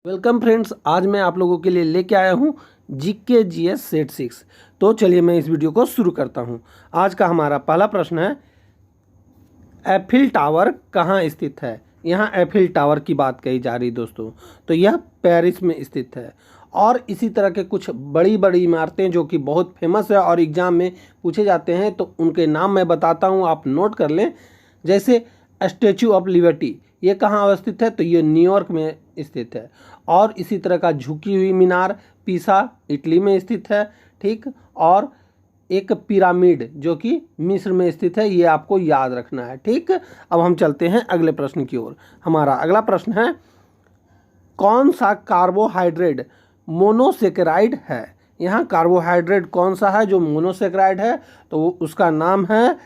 Welcome friends, आज मैं आप लोगों के लिए लेके आया हूँ जीके जीएस सेट 6। तो चलिए मैं इस वीडियो को शुरू करता हूँ। आज का हमारा पहला प्रश्न है, एफिल टावर कहाँ स्थित है। यहाँ एफिल टावर की बात कही जा रही दोस्तों, तो यह पेरिस में स्थित है। और इसी तरह के कुछ बड़ी बड़ी इमारतें जो कि बहुत फेमस है और एग्जाम में पूछे जाते हैं, तो उनके नाम मैं बताता हूँ, आप नोट कर लें। जैसे स्टैचू ऑफ लिबर्टी, ये कहाँ अवस्थित है, तो ये न्यूयॉर्क में स्थित है। और इसी तरह का झुकी हुई मीनार पीसा, इटली में स्थित है। ठीक, और एक पिरामिड जो कि मिस्र में स्थित है, ये आपको याद रखना है। ठीक, अब हम चलते हैं अगले प्रश्न की ओर। हमारा अगला प्रश्न है, कौन सा कार्बोहाइड्रेट मोनोसेकेराइड है। यहाँ कार्बोहाइड्रेट कौन सा है जो मोनोसेकेराइड है, तो उसका नाम है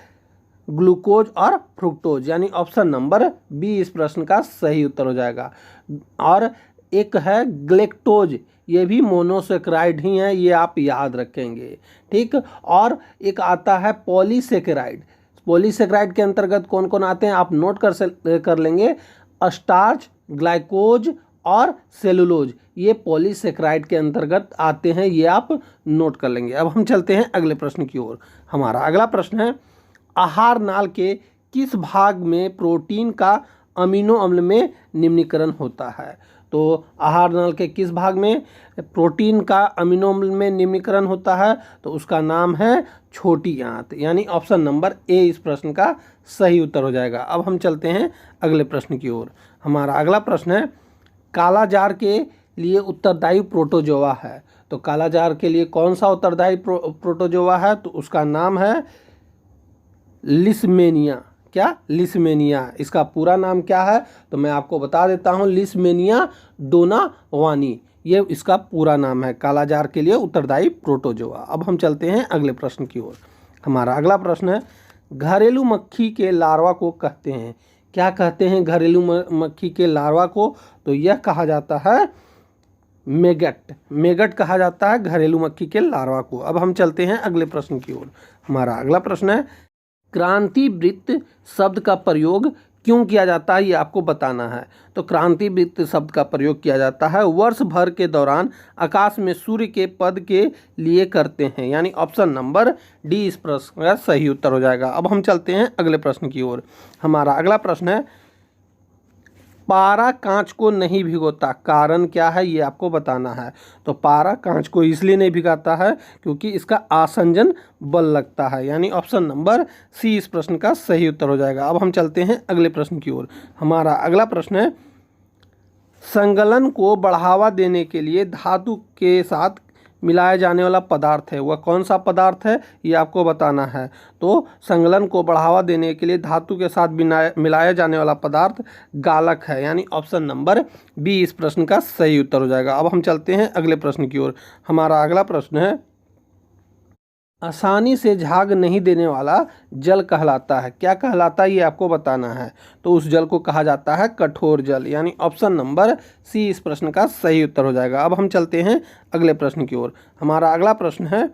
ग्लूकोज और फ्रुक्टोज, यानी ऑप्शन नंबर बी इस प्रश्न का सही उत्तर हो जाएगा। और एक है ग्लेक्टोज, ये भी मोनोसेकेराइड ही है, ये आप याद रखेंगे। ठीक, और एक आता है पॉलीसेकेराइड। पॉलीसेकेराइड के अंतर्गत कौन कौन आते हैं आप नोट कर लेंगे। स्टार्च, ग्लाइकोज और सेलुलोज, ये पॉलीसेकेराइड के अंतर्गत आते हैं, ये आप नोट कर लेंगे। अब हम चलते हैं अगले प्रश्न की ओर। हमारा अगला प्रश्न है, आहार नाल के किस भाग में प्रोटीन का अमीनो अम्ल में निम्नीकरण होता है। तो आहार नाल के किस भाग में प्रोटीन का अमीनो अम्ल में निम्नीकरण होता है, तो उसका नाम है छोटी आंत, यानी ऑप्शन नंबर ए इस प्रश्न का सही उत्तर हो जाएगा। अब हम चलते हैं अगले प्रश्न की ओर। हमारा अगला प्रश्न है, कालाजार के लिए उत्तरदायी प्रोटोजोआ है। तो कालाजार के लिए कौन सा उत्तरदायी प्रोटोजोआ है, तो उसका नाम है लिस्मेनिया। क्या, लिस्मेनिया। इसका पूरा नाम क्या है, तो मैं आपको बता देता हूँ, लिस्मेनिया डोनावानी, ये इसका पूरा नाम है, कालाजार के लिए उत्तरदायी प्रोटोजोआ। अब हम चलते हैं अगले प्रश्न की ओर। हमारा अगला प्रश्न है, घरेलू मक्खी के लार्वा को कहते हैं। क्या कहते हैं घरेलू मक्खी के लार्वा को, तो यह कहा जाता है मेगट। मेगट कहा जाता है घरेलू मक्खी के लार्वा को। अब हम चलते हैं अगले प्रश्न की ओर। हमारा अगला प्रश्न है, क्रांति वृत्त शब्द का प्रयोग क्यों किया जाता है, ये आपको बताना है। तो क्रांति वृत्त शब्द का प्रयोग किया जाता है वर्ष भर के दौरान आकाश में सूर्य के पद के लिए करते हैं, यानी ऑप्शन नंबर डी इस प्रश्न का सही उत्तर हो जाएगा। अब हम चलते हैं अगले प्रश्न की ओर। हमारा अगला प्रश्न है, पारा कांच को नहीं भिगोता, कारण क्या है, ये आपको बताना है। तो पारा कांच को इसलिए नहीं भिगाता है क्योंकि इसका आसंजन बल लगता है, यानी ऑप्शन नंबर सी इस प्रश्न का सही उत्तर हो जाएगा। अब हम चलते हैं अगले प्रश्न की ओर। हमारा अगला प्रश्न है, संगलन को बढ़ावा देने के लिए धातु के साथ मिलाया जाने वाला पदार्थ है, वह कौन सा पदार्थ है, ये आपको बताना है। तो संगलन को बढ़ावा देने के लिए धातु के साथ मिलाया जाने वाला पदार्थ गालक है, यानी ऑप्शन नंबर बी इस प्रश्न का सही उत्तर हो जाएगा। अब हम चलते हैं अगले प्रश्न की ओर। हमारा अगला प्रश्न है, आसानी से झाग नहीं देने वाला जल कहलाता है। क्या कहलाता है, ये आपको बताना है। तो उस जल को कहा जाता है कठोर जल, यानी ऑप्शन नंबर सी इस प्रश्न का सही उत्तर हो जाएगा। अब हम चलते हैं अगले प्रश्न की ओर। हमारा अगला प्रश्न है,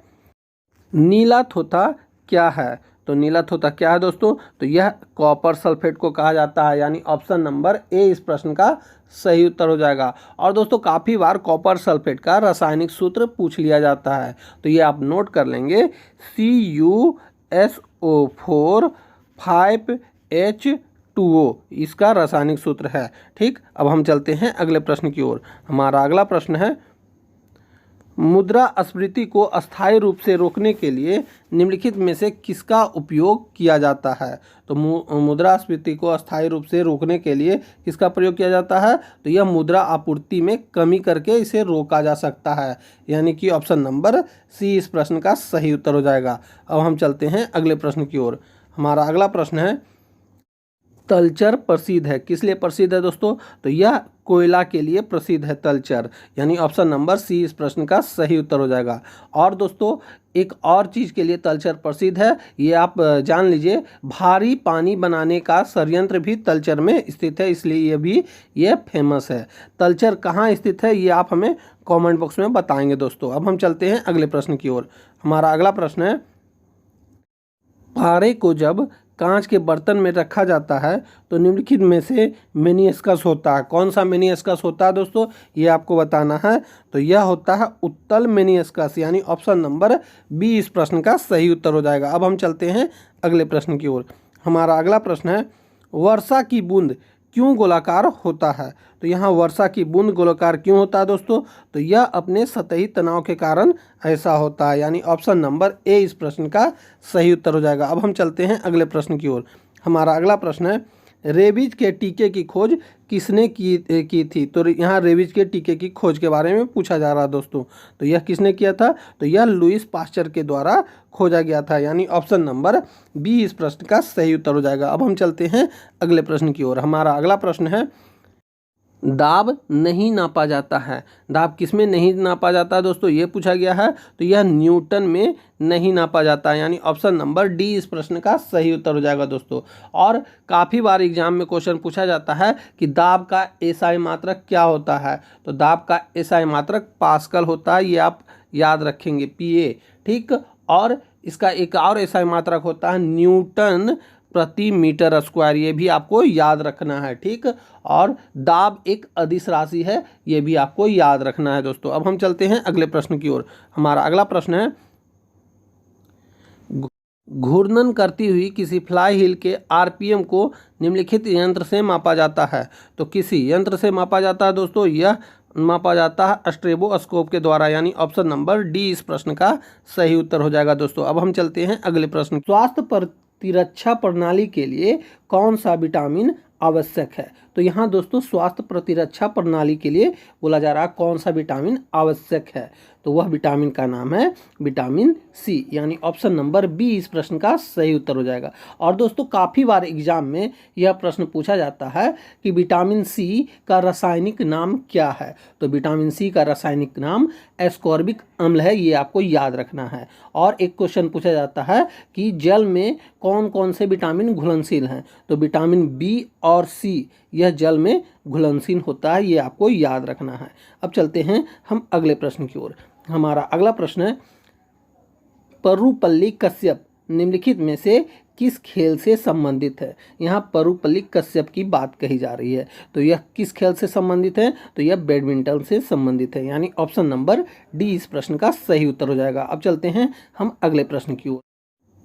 नीला थोथा क्या है। तो नीला थोथा क्या है दोस्तों, तो यह कॉपर सल्फेट को कहा जाता है, यानी ऑप्शन नंबर ए इस प्रश्न का सही उत्तर हो जाएगा। और दोस्तों काफ़ी बार कॉपर सल्फेट का रासायनिक सूत्र पूछ लिया जाता है, तो ये आप नोट कर लेंगे, CuSO4 5H2O इसका रासायनिक सूत्र है। ठीक, अब हम चलते हैं अगले प्रश्न की ओर। हमारा अगला प्रश्न है, मुद्रास्फीति को अस्थायी रूप से रोकने के लिए निम्नलिखित में से किसका उपयोग किया जाता है। तो मुद्रास्फीति को अस्थायी रूप से रोकने के लिए किसका प्रयोग किया जाता है, तो यह मुद्रा आपूर्ति में कमी करके इसे रोका जा सकता है, यानी कि ऑप्शन नंबर सी इस प्रश्न का सही उत्तर हो जाएगा। अब हम चलते हैं अगले प्रश्न की ओर। हमारा अगला प्रश्न है, तलचर प्रसिद्ध है, किस लिए प्रसिद्ध है दोस्तों, तो यह कोयला के लिए प्रसिद्ध है तलचर, यानी ऑप्शन नंबर सी इस प्रश्न का सही उत्तर हो जाएगा। और दोस्तों एक और चीज़ के लिए तलचर प्रसिद्ध है, ये आप जान लीजिए, भारी पानी बनाने का संयंत्र भी तलचर में स्थित है, इसलिए ये फेमस है। तलचर कहाँ स्थित है, ये आप हमें कमेंट बॉक्स में बताएंगे दोस्तों। अब हम चलते हैं अगले प्रश्न की ओर। हमारा अगला प्रश्न है, पारे को जब कांच के बर्तन में रखा जाता है तो निम्नलिखित में से मेनिस्कस होता है। कौन सा मेनिस्कस होता है दोस्तों, ये आपको बताना है। तो यह होता है उत्तल मेनिस्कस, यानी ऑप्शन नंबर बी इस प्रश्न का सही उत्तर हो जाएगा। अब हम चलते हैं अगले प्रश्न की ओर। हमारा अगला प्रश्न है, वर्षा की बूंद क्यों गोलाकार होता है। तो यहाँ वर्षा की बूंद गोलाकार क्यों होता है दोस्तों, तो यह अपने सतही तनाव के कारण ऐसा होता है, यानी ऑप्शन नंबर ए इस प्रश्न का सही उत्तर हो जाएगा। अब हम चलते हैं अगले प्रश्न की ओर। हमारा अगला प्रश्न है, रेबीज के टीके की खोज किसने की थी। तो यहाँ रेबीज के टीके की खोज के बारे में पूछा जा रहा है दोस्तों। तो यह किसने किया था, तो यह लुईस पास्चर के द्वारा खोजा गया था, यानी ऑप्शन नंबर बी इस प्रश्न का सही उत्तर हो जाएगा। अब हम चलते हैं अगले प्रश्न की ओर। हमारा अगला प्रश्न है, दाब नहीं नापा जाता है। दाब किसमें नहीं नापा जाता दोस्तों, ये पूछा गया है। तो यह न्यूटन में नहीं नापा जाता है, यानी ऑप्शन नंबर डी इस प्रश्न का सही उत्तर हो जाएगा दोस्तों। और काफ़ी बार एग्जाम में क्वेश्चन पूछा जाता है कि दाब का एसआई मात्रक क्या होता है। तो दाब का एसआई मात्रक पास्कल होता है, ये आप याद रखेंगे, पीए, ठीक। और इसका एक और एसआई मात्रक होता है न्यूटन प्रति मीटर स्क्वायर, ये भी आपको याद रखना है, ठीक। और दाब एक अदिश राशि है, ये भी आपको याद रखना है दोस्तों। अब हम चलते हैं अगले प्रश्न की ओर। हमारा अगला प्रश्न है, घूर्णन करती हुई किसी फ्लाई व्हील के आरपीएम को निम्नलिखित यंत्र से मापा जाता है। तो किसी यंत्र से मापा जाता है दोस्तों, यह मापा जाता है स्ट्रेबोस्कोप के द्वारा, यानी ऑप्शन नंबर डी इस प्रश्न का सही उत्तर हो जाएगा दोस्तों। अब हम चलते हैं अगले प्रश्न। स्वास्थ्य प्रतिरक्षा प्रणाली के लिए कौन सा विटामिन आवश्यक है। तो यहाँ दोस्तों स्वास्थ्य प्रतिरक्षा प्रणाली के लिए बोला जा रहा है कौन सा विटामिन आवश्यक है, तो वह विटामिन का नाम है विटामिन सी, यानी ऑप्शन नंबर बी इस प्रश्न का सही उत्तर हो जाएगा। और दोस्तों काफ़ी बार एग्जाम में यह प्रश्न पूछा जाता है कि विटामिन सी का रासायनिक नाम क्या है। तो विटामिन सी का रासायनिक नाम एस्कॉर्बिक अम्ल है, ये आपको याद रखना है। और एक क्वेश्चन पूछा जाता है कि जल में कौन कौन से विटामिन घुलनशील हैं। तो विटामिन बी और सी यह जल में घुलनशील होता है, ये आपको याद रखना है। अब चलते हैं हम अगले प्रश्न की ओर। हमारा अगला प्रश्न है, परुपल्ली कश्यप निम्नलिखित में से किस खेल से संबंधित है। यहाँ परुपल्ली कश्यप की बात कही जा रही है, तो यह किस खेल से संबंधित है, तो यह बैडमिंटन से संबंधित है, यानी ऑप्शन नंबर डी इस प्रश्न का सही उत्तर हो जाएगा। अब चलते हैं हम अगले प्रश्न की ओर।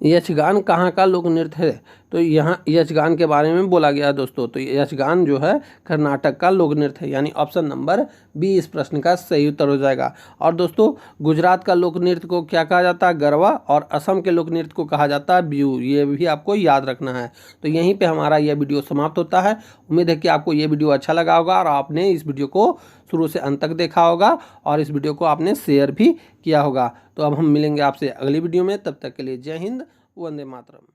यक्षगान कहाँ का लोक नृत्य है। तो यहाँ यक्षगान के बारे में बोला गया है दोस्तों। तो यक्षगान जो है कर्नाटक का लोक नृत्य है, यानी ऑप्शन नंबर बी इस प्रश्न का सही उत्तर हो जाएगा। और दोस्तों गुजरात का लोक नृत्य को क्या कहा जाता है, गरबा। और असम के लोक नृत्य को कहा जाता है बिहू, ये भी आपको याद रखना है। तो यहीं पर हमारा यह वीडियो समाप्त होता है। उम्मीद है कि आपको ये वीडियो अच्छा लगा होगा और आपने इस वीडियो को शुरू से अंत तक देखा होगा और इस वीडियो को आपने शेयर भी किया होगा। तो अब हम मिलेंगे आपसे अगली वीडियो में, तब तक के लिए जय हिंद, वंदे मातरम।